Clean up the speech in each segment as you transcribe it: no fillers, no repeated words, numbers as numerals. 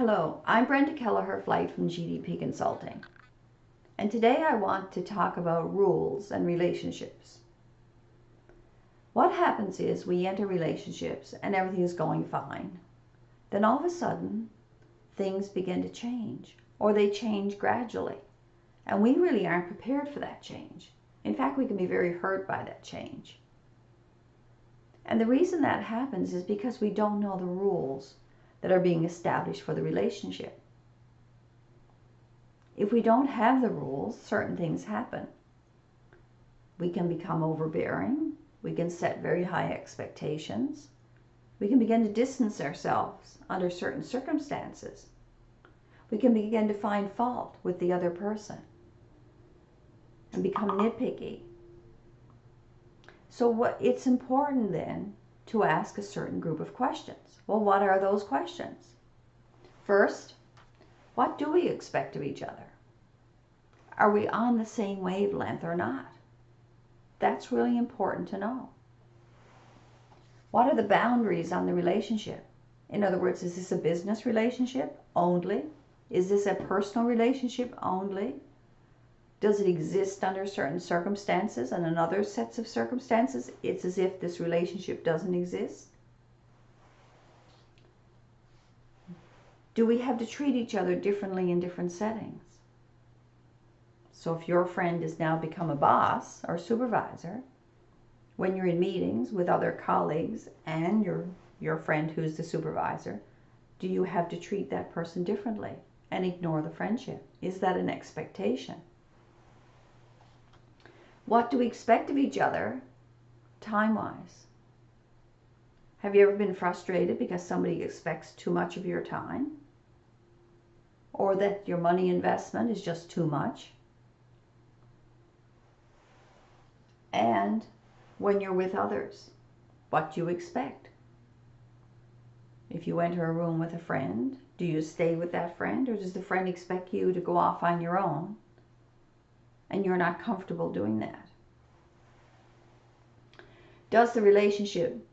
Hello, I'm Brenda Kelleher-Flight from GDP Consulting, and today I want to talk about rules and relationships. What happens is we enter relationships and everything is going fine. Then all of a sudden, things begin to change, or they change gradually, and we really aren't prepared for that change. In fact, we can be very hurt by that change. And the reason that happens is because we don't know the rules that are being established for the relationship. If we don't have the rules, certain things happen. We can become overbearing. We can set very high expectations. We can begin to distance ourselves under certain circumstances. We can begin to find fault with the other person and become nitpicky. So it's important then to ask a certain group of questions. Well, what are those questions? First, what do we expect of each other? Are we on the same wavelength or not? That's really important to know. What are the boundaries on the relationship? In other words, is this a business relationship only? Is this a personal relationship only? Does it exist under certain circumstances, and in other sets of circumstances, it's as if this relationship doesn't exist? Do we have to treat each other differently in different settings? So if your friend has now become a boss or supervisor, when you're in meetings with other colleagues and your friend who's the supervisor, do you have to treat that person differently and ignore the friendship? Is that an expectation? What do we expect of each other time-wise? Have you ever been frustrated because somebody expects too much of your time? Or that your money investment is just too much? And when you're with others, what do you expect? If you enter a room with a friend, do you stay with that friend, or does the friend expect you to go off on your own and you're not comfortable doing that? Does the relationship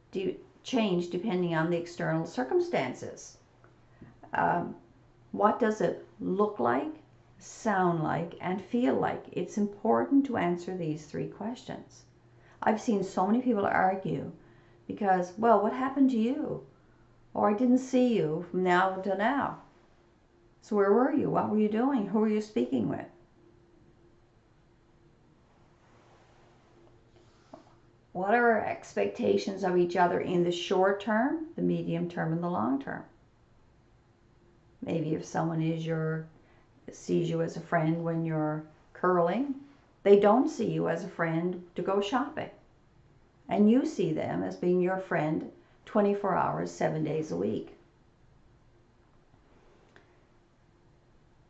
change depending on the external circumstances? What does it look like, sound like, and feel like? It's important to answer these three questions. I've seen so many people argue because, well, what happened to you? Or I didn't see you from now to now. So where were you? What were you doing? Who were you speaking with? What are our expectations of each other in the short term, the medium term, and the long term? Maybe if someone sees you as a friend when you're curling, they don't see you as a friend to go shopping. And you see them as being your friend 24 hours, 7 days a week.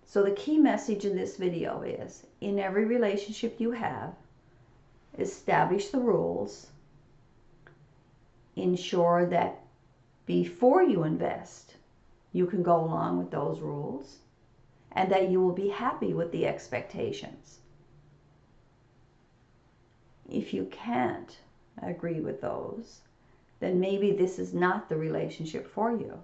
So the key message in this video is, in every relationship you have, establish the rules. Ensure that before you invest, you can go along with those rules, and that you will be happy with the expectations. If you can't agree with those, then maybe this is not the relationship for you.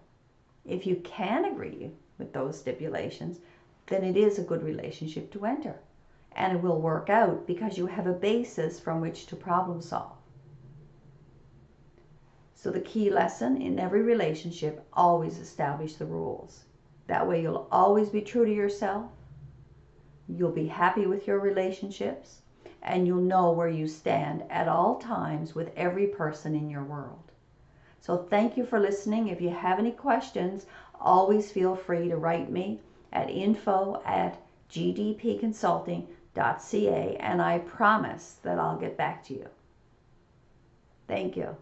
If you can agree with those stipulations, then it is a good relationship to enter. And it will work out because you have a basis from which to problem solve. So the key lesson in every relationship, always establish the rules. That way you'll always be true to yourself. You'll be happy with your relationships, and you'll know where you stand at all times with every person in your world. So thank you for listening. If you have any questions, always feel free to write me at info@gdpconsulting.ca, and I promise that I'll get back to you. Thank you.